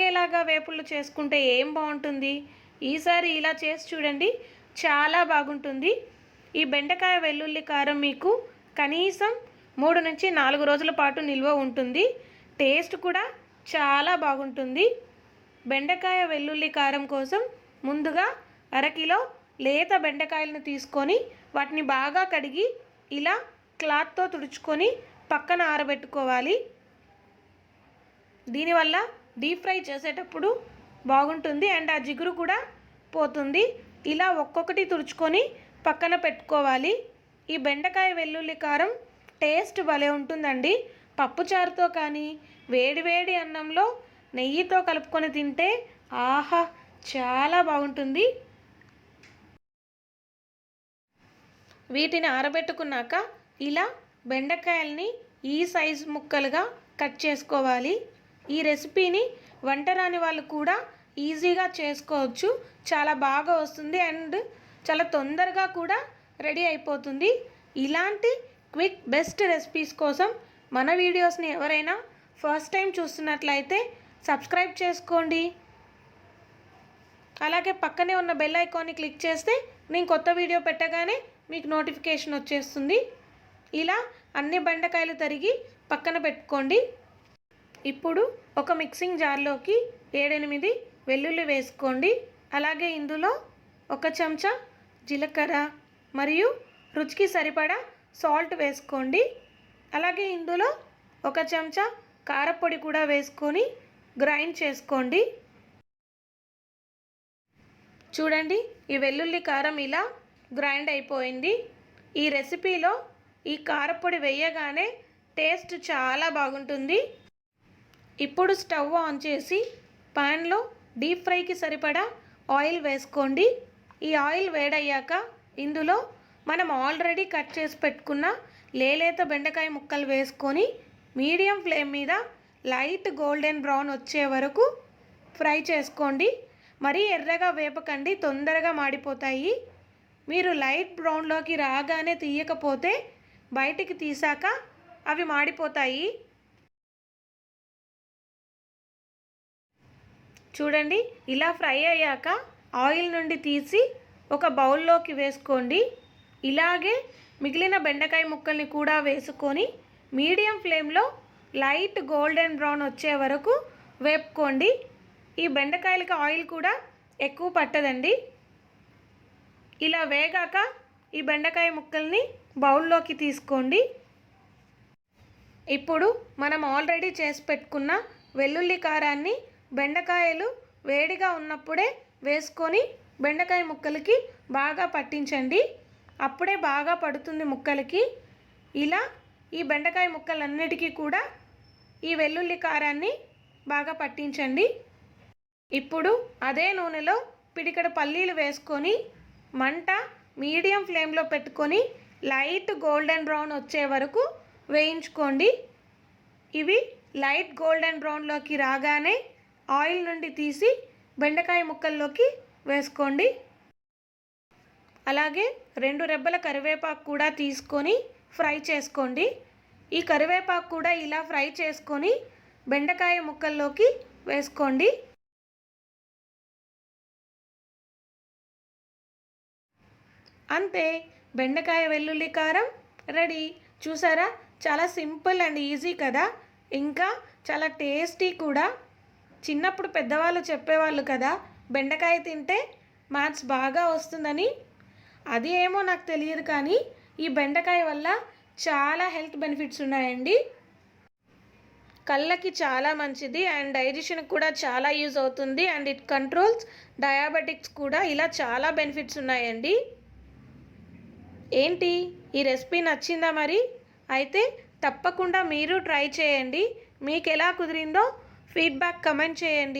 ఒకేలాగా వేపుళ్ళు చేసుకుంటే ఏం బాగుంటుంది. ఈసారి ఇలా చేసి చూడండి, చాలా బాగుంటుంది. ఈ బెండకాయ వెల్లుల్లి కారం మీకు కనీసం 3 నుంచి 4 రోజుల పాటు నిల్వ ఉంటుంది. టేస్ట్ కూడా చాలా బాగుంటుంది. బెండకాయ వెల్లుల్లి కారం కోసం ముందుగా అరకిలో లేత బెండకాయలను తీసుకొని వాటిని బాగా కడిగి ఇలా క్లాత్తో తుడుచుకొని పక్కన ఆరబెట్టుకోవాలి. దీనివల్ల డీప్ ఫ్రై చేసేటప్పుడు బాగుంటుంది అండ్ ఆ జిగురు కూడా పోతుంది. ఇలా ఒక్కొక్కటి తుడుచుకొని పక్కన పెట్టుకోవాలి. ఈ బెండకాయ వెల్లుల్లి కారం టేస్ట్ భలే ఉంటుందండి. పప్పుచారుతో కానీ వేడివేడి అన్నంలో నెయ్యితో కలుపుకొని తింటే ఆహా చాలా బాగుంటుంది. వీటిని ఆరబెట్టుకున్నాక ఇలా బెండకాయల్ని ఈ సైజు ముక్కలుగా కట్ చేసుకోవాలి. ఈ రెసిపీని వంట రాని వాళ్ళు కూడా ఈజీగా చేసుకోవచ్చు. చాలా బాగా వస్తుంది అండ్ చాలా తొందరగా కూడా రెడీ అయిపోతుంది. ఇలాంటి క్విక్ బెస్ట్ రెసిపీస్ కోసం మన వీడియోస్ని ఎవరైనా ఫస్ట్ టైం చూస్తున్నట్లయితే సబ్స్క్రైబ్ చేసుకోండి. అలాగే పక్కనే ఉన్న బెల్ ఐకాన్ని క్లిక్ చేస్తే నేను కొత్త వీడియో పెట్టగానే మీకు నోటిఫికేషన్ వచ్చేస్తుంది. ఇలా అన్ని బెండకాయలు తరిగి పక్కన పెట్టుకోండి. ఇప్పుడు ఒక మిక్సింగ్ జార్లోకి 7-8 వెల్లుల్లి వేసుకోండి. అలాగే ఇందులో 1 చెంచా జీలకర్ర మరియు రుచికి సరిపడా సాల్ట్ వేసుకోండి. అలాగే ఇందులో 1 చెంచా కారపొడి కూడా వేసుకొని గ్రైండ్ చేసుకోండి. చూడండి, ఈ వెల్లుల్లి కారం ఇలా గ్రైండ్ అయిపోయింది. ఈ రెసిపీలో ఈ కారపొడి వేయగానే టేస్ట్ చాలా బాగుంటుంది. ఇప్పుడు స్టవ్ ఆన్ చేసి పాన్లో డీప్ ఫ్రైకి సరిపడా ఆయిల్ వేసుకోండి. ఈ ఆయిల్ వేడయ్యాక ఇందులో మనం ఆల్రెడీ కట్ చేసి పెట్టుకున్న లేత బెండకాయ ముక్కలు వేసుకొని మీడియం ఫ్లేమ్ మీద లైట్ గోల్డెన్ బ్రౌన్ వచ్చే వరకు ఫ్రై చేసుకోండి. మరీ ఎర్రగా వేపకండి, తొందరగా మాడిపోతాయి. మీరు లైట్ బ్రౌన్లోకి రాగానే తీయకపోతే బయటికి తీసాక అవి మాడిపోతాయి. చూడండి, ఇలా ఫ్రై అయ్యాక ఆయిల్ నుండి తీసి ఒక బౌల్లోకి వేసుకోండి. ఇలాగే మిగిలిన బెండకాయ ముక్కల్ని కూడా వేసుకొని మీడియం ఫ్లేమ్లో లైట్ గోల్డెన్ బ్రౌన్ వచ్చే వరకు వేపుకోండి. ఈ బెండకాయలకి ఆయిల్ కూడా ఎక్కువ పట్టదండి. ఇలా వేగాక ఈ బెండకాయ ముక్కల్ని బౌల్లోకి తీసుకోండి. ఇప్పుడు మనం ఆల్రెడీ చేసి పెట్టుకున్న వెల్లుల్లి కారాన్ని బెండకాయలు వేడిగా ఉన్నప్పుడే వేసుకొని బెండకాయ ముక్కలకి బాగా పట్టించండి. అప్పుడే బాగా పడుతుంది ముక్కలకి. ఇలా ఈ బెండకాయ ముక్కలన్నిటికీ కూడా ఈ వెల్లుల్లి కారాన్ని బాగా పట్టించండి. ఇప్పుడు అదే నూనెలో పిడికెడు పల్లీలు వేసుకొని మంట మీడియం ఫ్లేమ్లో పెట్టుకొని లైట్ గోల్డెన్ బ్రౌన్ వచ్చే వరకు వేయించుకోండి. ఇవి లైట్ గోల్డెన్ బ్రౌన్లోకి రాగానే ఆయిల్ నుండి తీసి బెండకాయ ముక్కల్లోకి వేసుకోండి. అలాగే 2 రెబ్బల కరివేపాకు కూడా తీసుకొని ఫ్రై చేసుకోండి. ఈ కరివేపాకు కూడా ఇలా ఫ్రై చేసుకొని బెండకాయ ముక్కల్లోకి వేసుకోండి. అంతే, బెండకాయ వెల్లుల్లి కారం రెడీ. చూసారా, చాలా సింపుల్ అండ్ ఈజీ కదా, ఇంకా చాలా టేస్టీ కూడా. చిన్నప్పుడు పెద్దవాళ్ళు చెప్పేవాళ్ళు కదా, బెండకాయ తింటే మ్యాథ్స్ బాగా వస్తుందని. అది ఏమో నాకు తెలియదు, కానీ ఈ బెండకాయ వల్ల చాలా హెల్త్ బెనిఫిట్స్ ఉన్నాయండి. కళ్ళకి చాలా మంచిది అండ్ డైజెషన్కి కూడా చాలా యూజ్ అవుతుంది అండ్ ఇట్ కంట్రోల్స్ డయాబెటిక్స్ కూడా. ఇలా చాలా బెనిఫిట్స్ ఉన్నాయండి. ఏంటి, ఈ రెసిపీ నచ్చిందా మరి? అయితే తప్పకుండా మీరు ట్రై చేయండి. మీకు ఎలా కుదిరిందో ఫీడ్బ్యాక్ కమెంట్ చేయండి.